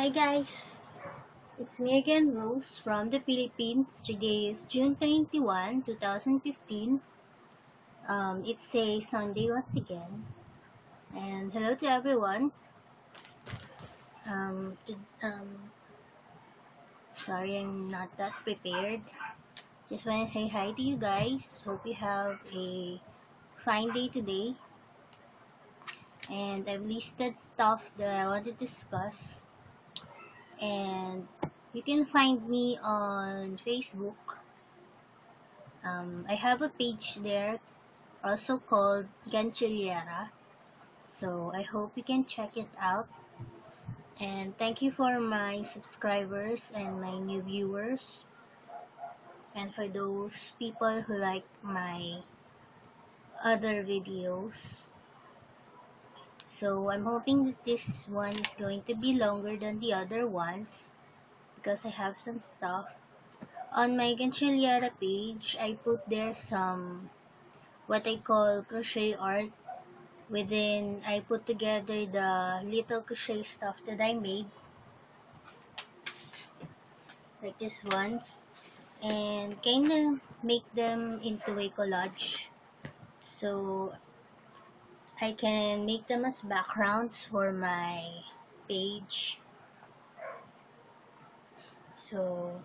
Hi guys, it's me again, Rose from the Philippines. Today is June 21, 2015. It's a Sunday once again, and hello to everyone. Um, t- um, Sorry I'm not that prepared. Just want to say hi to you guys. Hope you have a fine day today. And I've listed stuff that I want to discuss, and you can find me on Facebook. I have a page there also called Gantsilyera. So I hope you can check it out. And thank you for my subscribers and my new viewers. And for those people who like my other videos. So I'm hoping that this one is going to be longer than the other ones because I have some stuff. On my Gantsilyera page, I put there some what I call crochet art. Within, I put together the little crochet stuff that I made, like this ones, and kinda make them into a collage. So I can make them as backgrounds for my page. So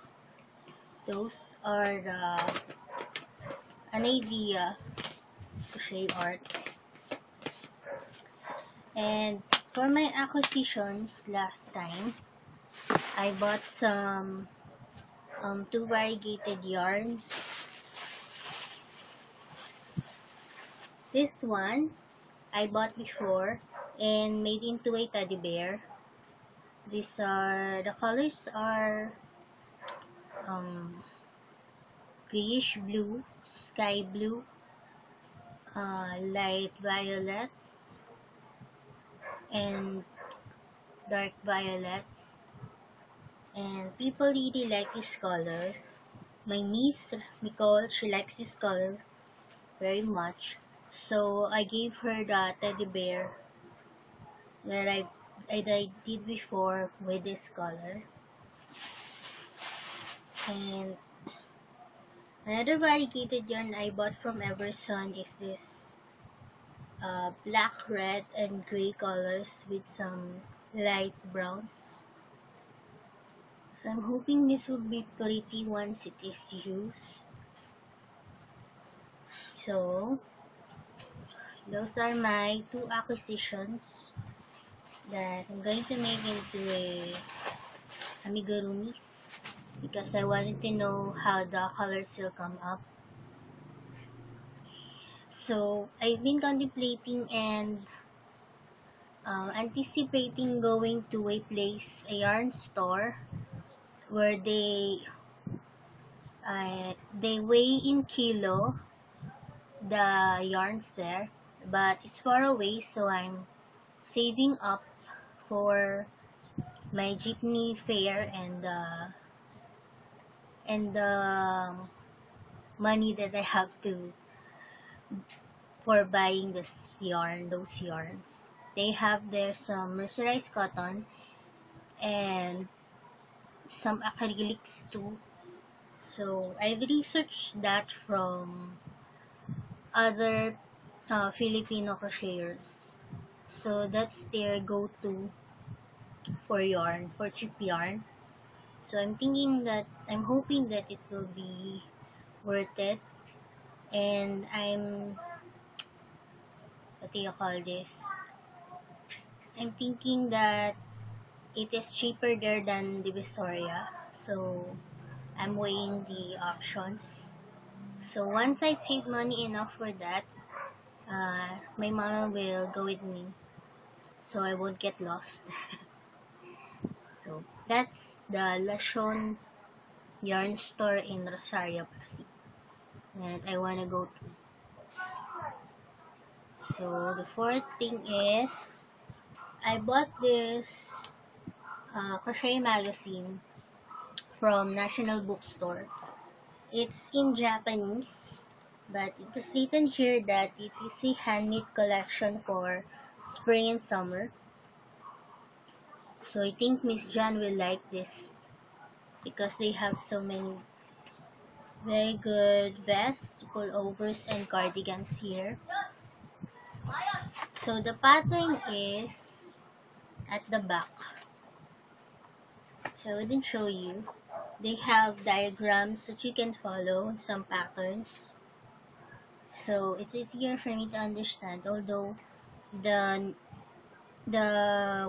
those are an idea crochet art. And for my acquisitions last time, I bought some two variegated yarns. This one I bought before and made into a teddy bear. The colors are um, grayish blue, sky blue, light violets, and dark violets. And people really like this color. My niece, Nicole, she likes this color very much. So I gave her the teddy bear that I did before with this color. And another variegated yarn I bought from Everson is this black, red, and gray colors with some light browns. So I'm hoping this will be pretty once it is used. So those are my two acquisitions that I'm going to make into a amigurumis because I wanted to know how the colors will come up. So I've been contemplating and anticipating going to a yarn store, where they weigh in kilo the yarns there, but it's far away, so I'm saving up for my jeepney fare and the money that I have to for buying those yarns. They have there some mercerized cotton and some acrylics too. So I've researched that from other Filipino crocheters. So that's their go-to for yarn, for cheap yarn. So I'm hoping that it will be worth it. And what do you call this? I'm thinking that it is cheaper there than the Vistoria. So I'm weighing the options. So once I save money enough for that, my mama will go with me, so I won't get lost. So that's the Lashon yarn store in Rosario, Pasig, that I wanna go to. So the fourth thing is I bought this crochet magazine from National Bookstore. It's in Japanese, but it is written here that it is a handmade collection for spring and summer. So I think Miss Jan will like this because they have so many very good vests, pullovers, and cardigans here. So the pattern is at the back. So I didn't show you. They have diagrams that you can follow, some patterns. So it's easier for me to understand, although the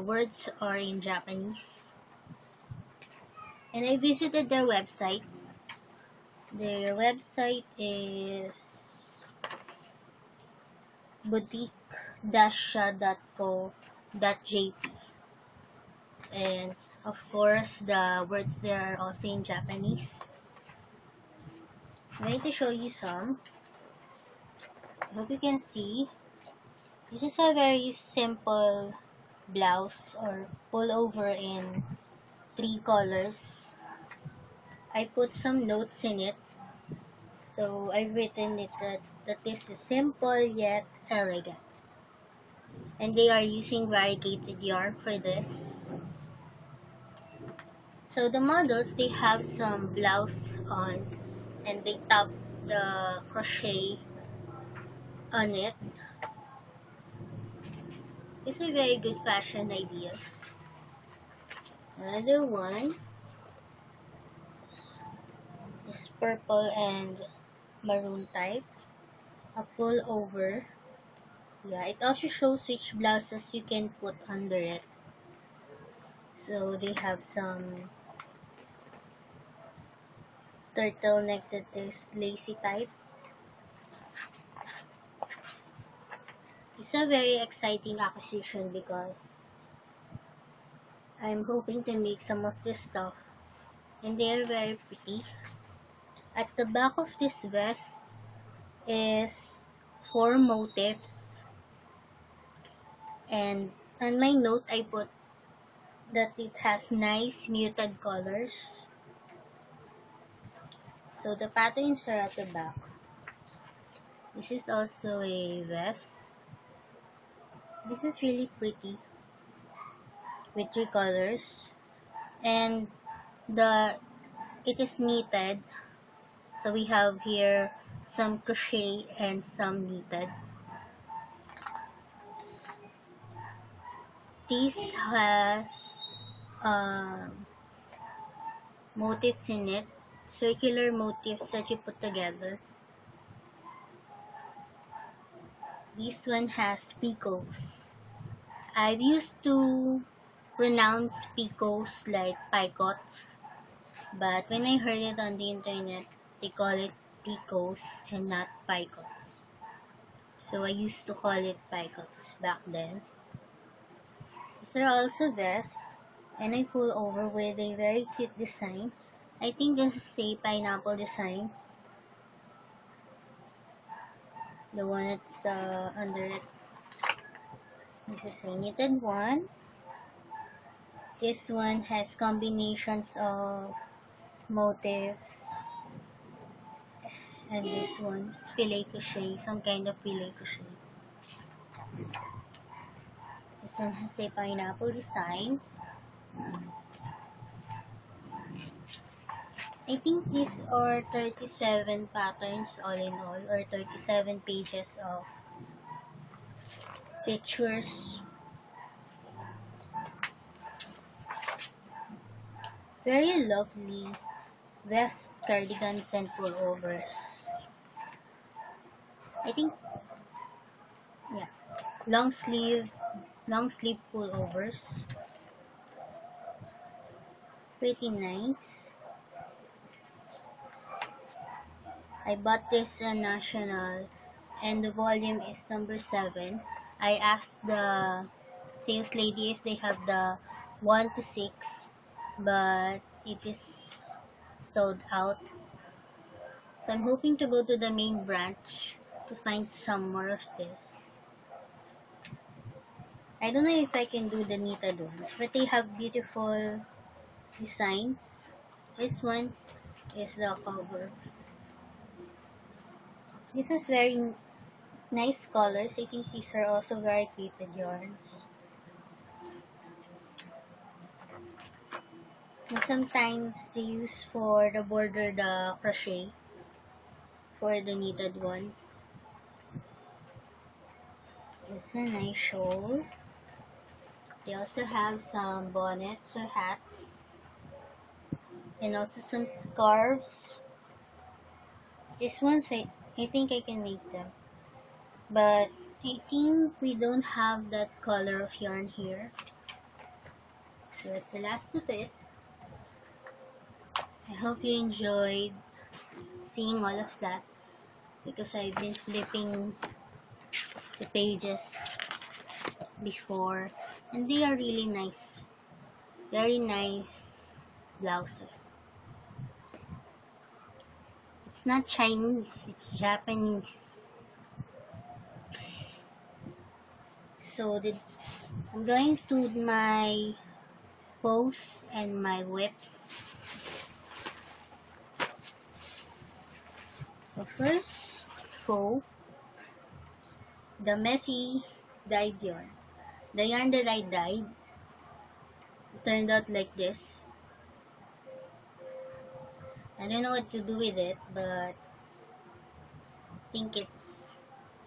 words are in Japanese. And I visited their website. Their website is boutique-sha.co.jp, and of course the words there are also in Japanese. I'm going to show you some. I hope you can see. This is a very simple blouse or pullover in 3 colors. I put some notes in it, so I've written it that this is simple yet elegant. And they are using variegated yarn for this. So the models, they have some blouse on and they top the crochet on it. These are very good fashion ideas. Another one is purple and maroon type, a pullover. Yeah, it also shows which blouses you can put under it. So they have some turtleneck that is lacy type. It's a very exciting acquisition because I'm hoping to make some of this stuff, and they are very pretty. At the back of this vest is 4 motifs, and on my note I put that it has nice muted colors. So the patterns are at the back. This is also a vest. This is really pretty with 3 colors, and it is knitted. So we have here some crochet and some knitted. This has motifs in it, circular motifs that you put together. This one has picots. I've used to pronounce picots like picots, but when I heard it on the internet, they call it picots and not picots. So I used to call it picots back then. These are also vests, and I pull over with a very cute design. I think this is a pineapple design. The one at the under it. This is a knitted one. This one has combinations of motifs, and this one's filet crochet, some kind of filet crochet. This one has a pineapple design. I think these are 37 patterns all in all, or 37 pages of pictures. Very lovely vest, cardigans, and pullovers. I think, yeah, long sleeve pullovers. Pretty nice. I bought this National, and the volume is number 7. I asked the sales lady if they have the 1 to 6, but it is sold out. So I'm hoping to go to the main branch to find some more of this. I don't know if I can do the knitted ones, but they have beautiful designs. This one is the cover. This is very nice colors. I think these are also variegated yarns. And sometimes they use for the border the crochet for the knitted ones. It's a nice shawl. They also have some bonnets or hats, and also some scarves. These ones I think I can make them, but I think we don't have that color of yarn here. So that's the last of it. I hope you enjoyed seeing all of that, because I've been flipping the pages before, and they are really nice, very nice blouses. It's not Chinese, it's Japanese. So I'm going to do my bows and my whips. So first, faux, the messy dyed yarn. The yarn that I dyed turned out like this. I don't know what to do with it, but I think it's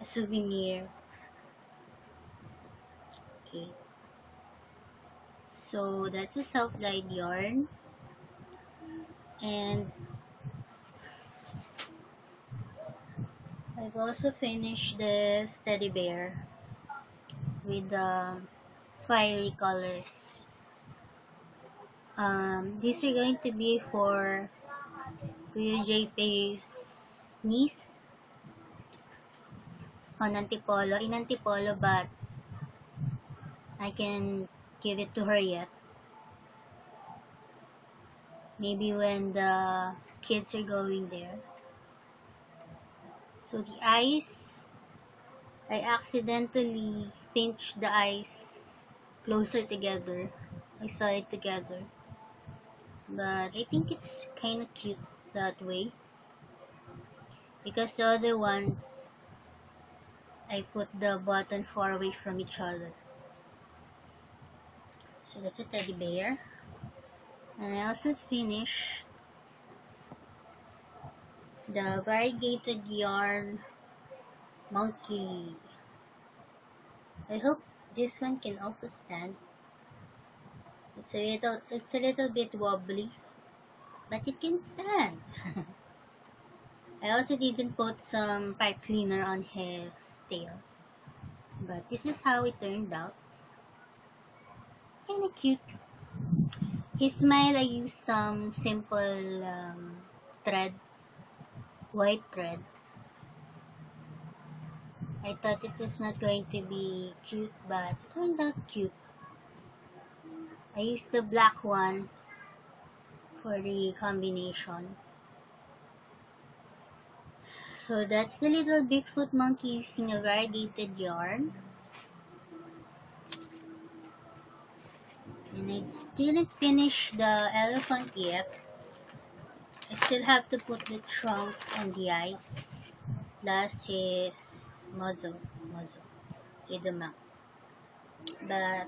a souvenir. Okay. So that's a self-dyed yarn. And I've also finished this teddy bear with the fiery colors. These are going to be for Kuya JP's niece on in Antipolo, but I can give it to her yet. Maybe when the kids are going there. So the eyes, I accidentally pinched the eyes closer together. I saw it together. But I think it's kind of cute that way, because the other ones I put the button far away from each other. So that's a teddy bear. And I also finished the variegated yarn monkey. I hope this one can also stand. It's a little bit wobbly, but it can stand. I also didn't put some pipe cleaner on his tail, but this is how it turned out. Kinda cute. His smile, I used some simple thread, white thread. I thought it was not going to be cute, but it turned out cute. I used the black one for the combination. So that's the little Bigfoot monkey using a variegated yarn. And I didn't finish the elephant yet. I still have to put the trunk and the eyes, plus his muzzle with the mouth. But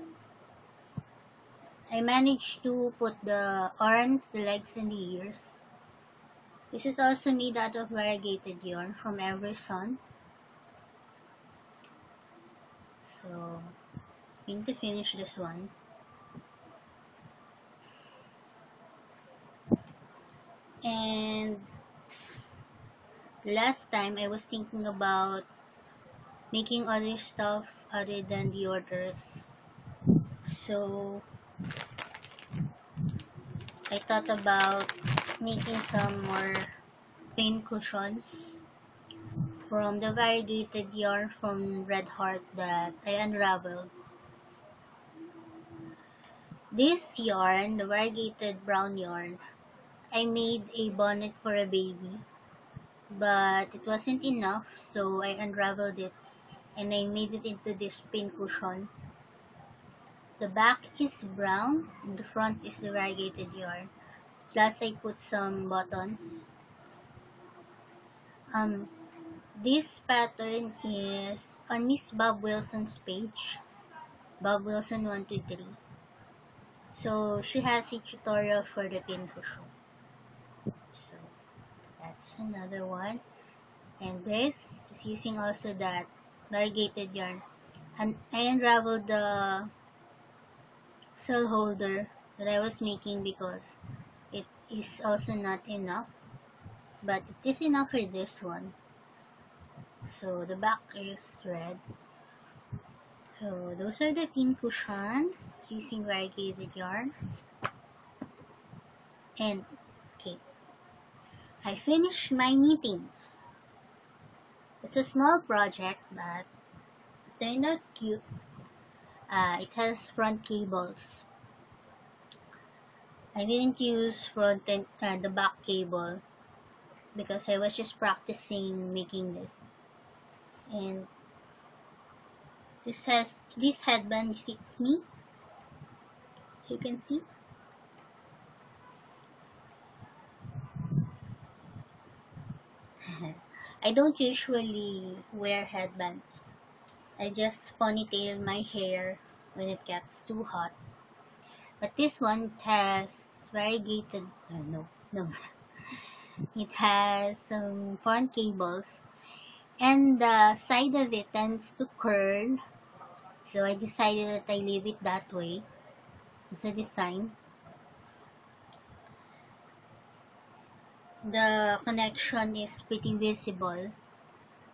I managed to put the arms, the legs, and the ears. This is also made out of variegated yarn from Eversun. So, I need to finish this one. And last time I was thinking about making other stuff other than the orders. So, I thought about making some more pain cushions from the variegated yarn from Red Heart that I unraveled. This yarn, the variegated brown yarn, I made a bonnet for a baby, but it wasn't enough, so I unraveled it and I made it into this pin cushion. The back is brown and the front is variegated yarn. Plus I put some buttons. This pattern is on Miss Bob Wilson's page, Bob Wilson 123. So she has a tutorial for the pincushion. So that's another one. And this is using also that variegated yarn. And I unraveled the cell holder that I was making because it is also not enough, but it is enough for this one. So the back is red. So those are the pin cushions using variegated yarn. And okay, I finished my knitting. It's a small project, but it turned out cute. It has front cables. I didn't use front and the back cable because I was just practicing making this. And this headband fits me, as you can see. I don't usually wear headbands. I just ponytail my hair when it gets too hot. But this one has variegated, no. It has some front cables, and the side of it tends to curl. So I decided that I leave it that way. It's a design. The connection is pretty visible,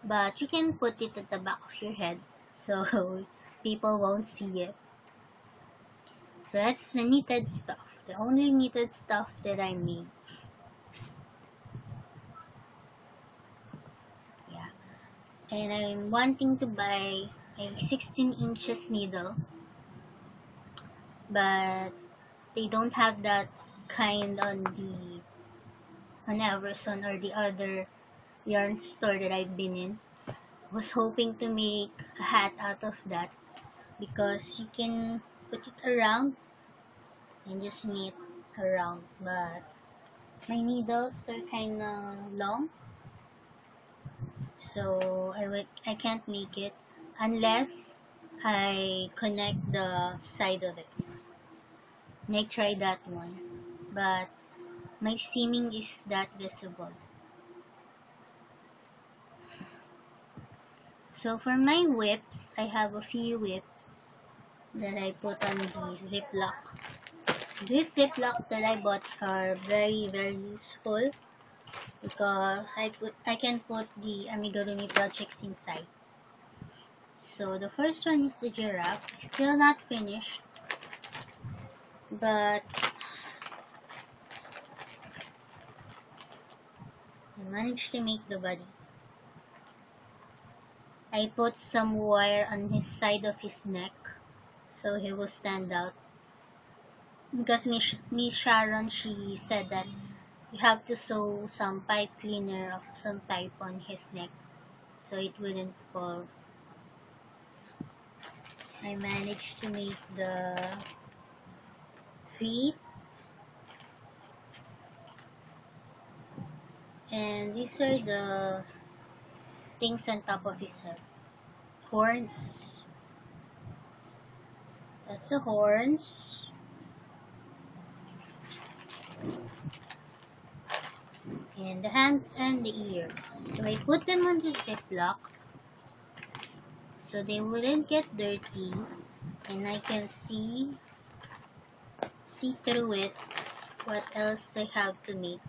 but you can put it at the back of your head so people won't see it. So that's the knitted stuff, the only knitted stuff that I made. Yeah, and I'm wanting to buy a 16 inches needle, but they don't have that kind on Amazon or the other yarn store that I've been in. I was hoping to make a hat out of that because you can put it around and just knit around, but my needles are kinda long, so I can't make it unless I connect the side of it. And I tried that one, but my seaming is that visible. So for my whips, I have a few whips that I put on the ziplock. These ziplock that I bought are very, very useful because I can put the amigurumi projects inside. So the first one is the giraffe. Still not finished, but I managed to make the body. I put some wire on his side of his neck so he will stand out. Because Miss Sharon, she said that you have to sew some pipe cleaner of some type on his neck so it wouldn't fall. I managed to make the feet, and these are the things on top of his head. Horns. That's the horns. And the hands and the ears. So I put them on the ziplock so they wouldn't get dirty, and I can see through it what else I have to make.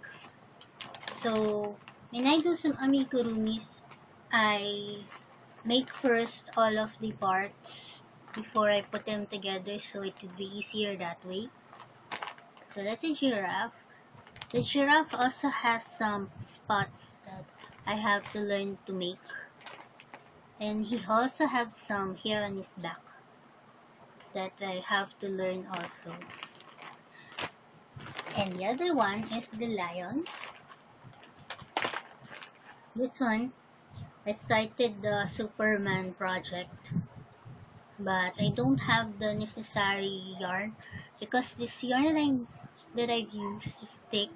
So when I do some amigurumis, I make first all of the parts before I put them together so it would be easier that way. So that's a giraffe. The giraffe also has some spots that I have to learn to make. And he also has some hair on his back that I have to learn also. And the other one is the lion. This one, I started the Superman project, but I don't have the necessary yarn because this yarn that I've used is thick,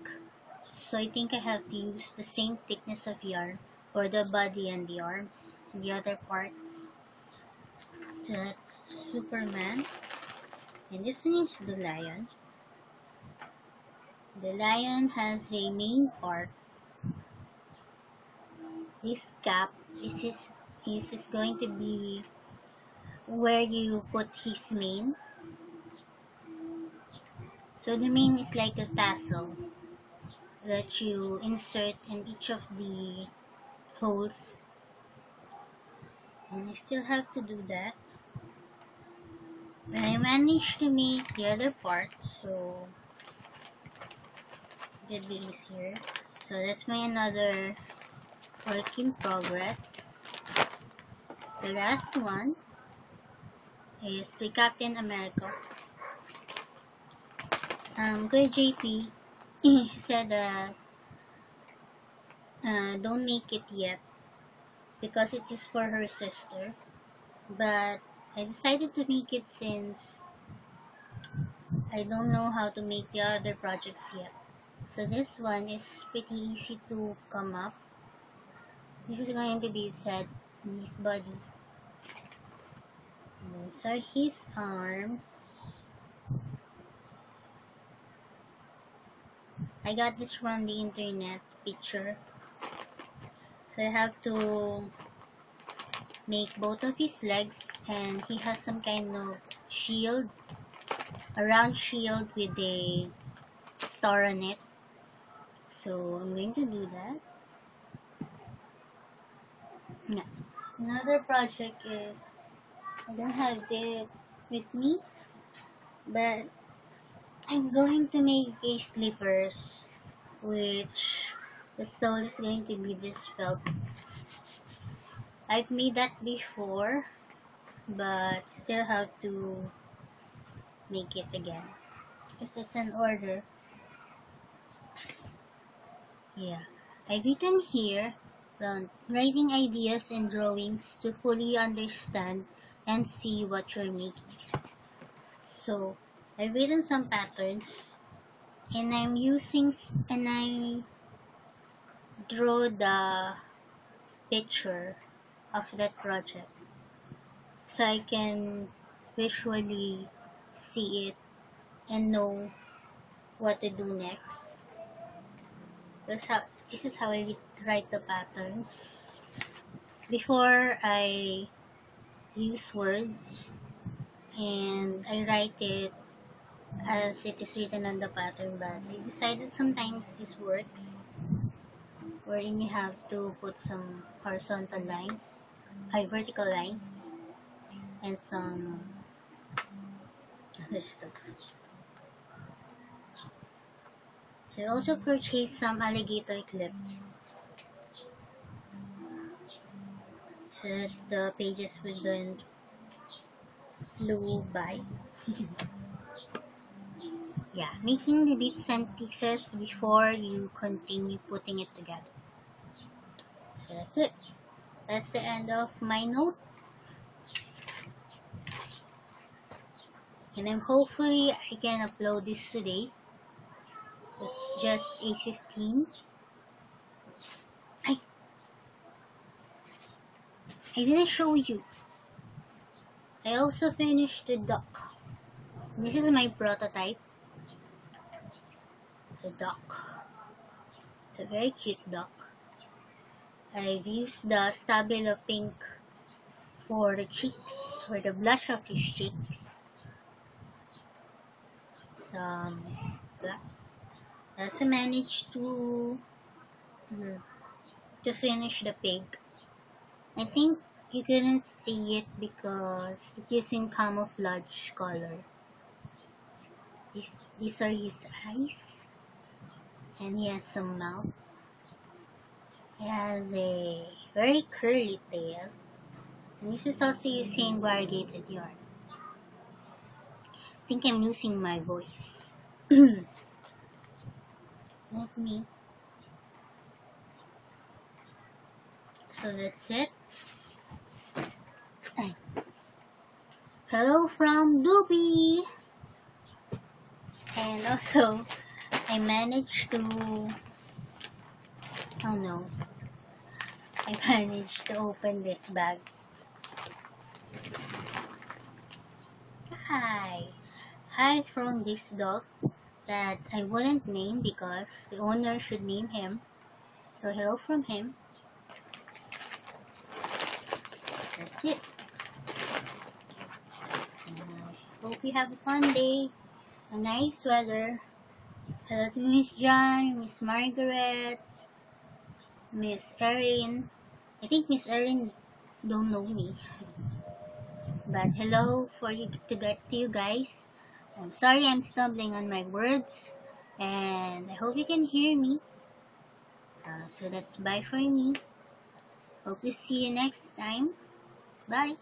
so I think I have to use the same thickness of yarn for the body and the arms and the other parts. So that's Superman, and this one is the lion. The lion has a main part. This cap, this is going to be where you put his mane. So the mane is like a tassel that you insert in each of the holes. And I still have to do that. But I managed to make the other part, so it'll be easier. So that's my another work in progress. The last one is the Captain America. Kuya JP said that don't make it yet because it is for her sister. But I decided to make it since I don't know how to make the other projects yet. So this one is pretty easy to come up. This is going to be set in his body. These are his arms. I got this from the internet picture. So I have to make both of his legs, and he has some kind of shield, a round shield with a star on it. So I'm going to do that. Yeah. Another project is, I don't have it with me, but I'm going to make a slippers, which the sole is going to be this felt. I've made that before, but still have to make it again because it's an order. Yeah, I've written here writing ideas and drawings to fully understand and see what you're making. So I've written some patterns, and I draw the picture of that project so I can visually see it and know what to do next. This is how I write the patterns. Before, I use words and I write it as it is written on the pattern, but I decided sometimes this works wherein you have to put some horizontal lines, vertical lines, and some other stuff. So I also purchased some alligator clips so that the pages wouldn't flew by. Yeah, making the bits and pieces before you continue putting it together. So that's it. That's the end of my note. And hopefully I can upload this today. It's just 8:15. I didn't show you. I also finished the duck. This is my prototype. It's a duck. It's a very cute duck. I've used the Stabilo pink for the cheeks, for the blush of his cheeks. Some glass. I also managed to finish the pig. I think you couldn't see it because it is in camouflage color. These are his eyes, and he has some mouth. He has a very curly tail, and this is also using variegated yarn. I think I'm losing my voice. Let me. So that's it. Hello from Doobie! And also, I managed to, oh no, I managed to open this bag. Hi! Hi from this dog. that I wouldn't name because the owner should name him. So hello from him. That's it. Hope you have a fun day, a nice weather. Hello to Miss John, Miss Margaret, Miss Erin. I think Miss Erin don't know me, but hello for you to you guys. I'm sorry I'm stumbling on my words, and I hope you can hear me. So that's bye for me. Hope to see you next time. Bye.